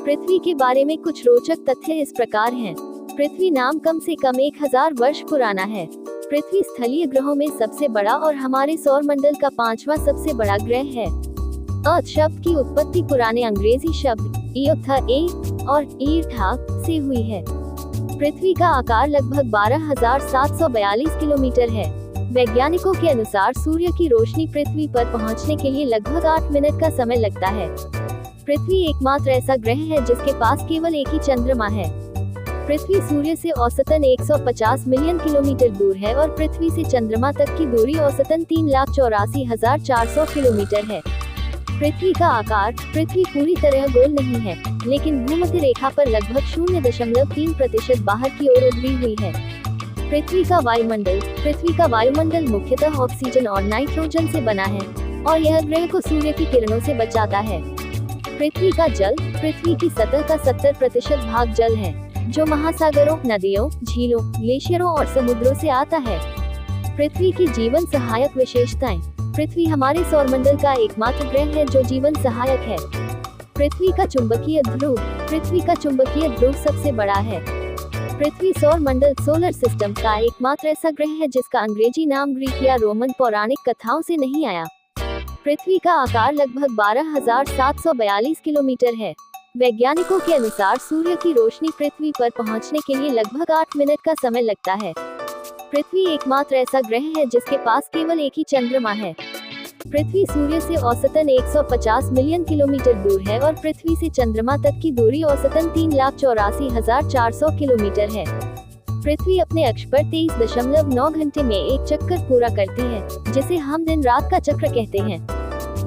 पृथ्वी के बारे में कुछ रोचक तथ्य इस प्रकार हैं। पृथ्वी नाम कम से कम 1000 वर्ष पुराना है। पृथ्वी स्थलीय ग्रहों में सबसे बड़ा और हमारे सौर मंडल का 5वां सबसे बड़ा ग्रह है। अर्थ शब्द की उत्पत्ति पुराने अंग्रेजी शब्द ईर्थ और ईर्था से हुई है। पृथ्वी का आकार लगभग 12,742 किलोमीटर है। वैज्ञानिकों के अनुसार सूर्य की रोशनी पृथ्वी पर पहुंचने के लिए लगभग 8 मिनट का समय लगता है। पृथ्वी एकमात्र ऐसा ग्रह है जिसके पास केवल एक ही चंद्रमा है। पृथ्वी सूर्य से औसतन 150 मिलियन किलोमीटर दूर है और पृथ्वी से चंद्रमा तक की दूरी औसतन 3,84,400 किलोमीटर है। पृथ्वी का आकार, पृथ्वी पूरी तरह गोल नहीं है, लेकिन भूमध्य रेखा पर लगभग 0.3% बाहर की ओर उभरी हुई है। पृथ्वी का वायुमंडल मुख्यतः ऑक्सीजन और नाइट्रोजन से बना है और यह ग्रह को सूर्य की किरणों से बचाता है। पृथ्वी का जल, पृथ्वी की सतह का 70% भाग जल है, जो महासागरों, नदियों, झीलों, ग्लेशियरों और समुद्रों से आता है। पृथ्वी की जीवन सहायक विशेषताएं। पृथ्वी हमारे सौरमंडल का एकमात्र ग्रह है जो जीवन सहायक है। पृथ्वी का चुंबकीय ध्रुव सबसे बड़ा है। पृथ्वी सौरमंडल सोलर सिस्टम का एकमात्र ऐसा ग्रह है जिसका अंग्रेजी नाम ग्रीक या रोमन पौराणिक कथाओं से नहीं आया। पृथ्वी का आकार लगभग 12,742 किलोमीटर है। वैज्ञानिकों के अनुसार सूर्य की रोशनी पृथ्वी पर पहुंचने के लिए लगभग 8 मिनट का समय लगता है। पृथ्वी एकमात्र ऐसा ग्रह है जिसके पास केवल एक ही चंद्रमा है। पृथ्वी सूर्य से औसतन 150 मिलियन किलोमीटर दूर है और पृथ्वी से चंद्रमा तक की दूरी औसतन 3,84,400 किलोमीटर है। पृथ्वी अपने अक्ष पर 23.9 घंटे में एक चक्कर पूरा करती है, जिसे हम दिन रात का चक्र कहते हैं।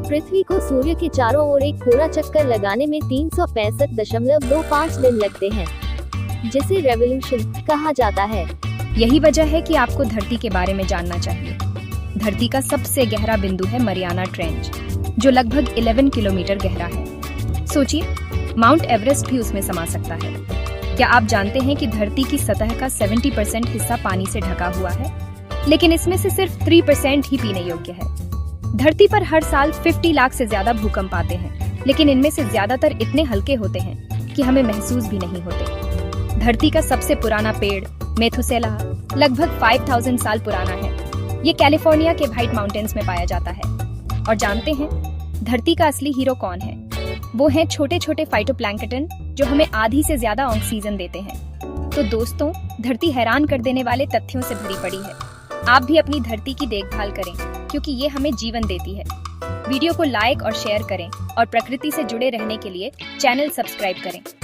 पृथ्वी को सूर्य के चारों ओर एक पूरा चक्कर लगाने में 365.25 दिन लगते हैं, जिसे रेवोल्यूशन कहा जाता है। यही वजह है कि आपको धरती के बारे में जानना चाहिए। धरती का सबसे गहरा बिंदु है मरियाना ट्रेंच, जो लगभग 11 किलोमीटर गहरा है। सोचिए, माउंट एवरेस्ट भी उसमें समा सकता है। क्या आप जानते हैं कि धरती की सतह का 70% हिस्सा पानी से ढका हुआ है, लेकिन इसमें से सिर्फ 3% ही पीने योग्य है। धरती पर हर साल 50 लाख से ज्यादा भूकंप आते हैं, लेकिन इनमें से ज्यादातर इतने हल्के होते हैं कि हमें महसूस भी नहीं होते। धरती का सबसे पुराना पेड़ मेथुसेला लगभग 5000 साल पुराना है। ये कैलिफोर्निया के व्हाइट माउंटेन्स में पाया जाता है। और जानते हैं धरती का असली हीरो कौन है? वो हैं छोटे छोटे फाइटोप्लैंक्टन, जो हमें आधी से ज्यादा ऑक्सीजन देते हैं। तो दोस्तों, धरती हैरान कर देने वाले तथ्यों से भरी पड़ी है। आप भी अपनी धरती की देखभाल करें, क्योंकि ये हमें जीवन देती है। वीडियो को लाइक और शेयर करें और प्रकृति से जुड़े रहने के लिए चैनल सब्सक्राइब करें।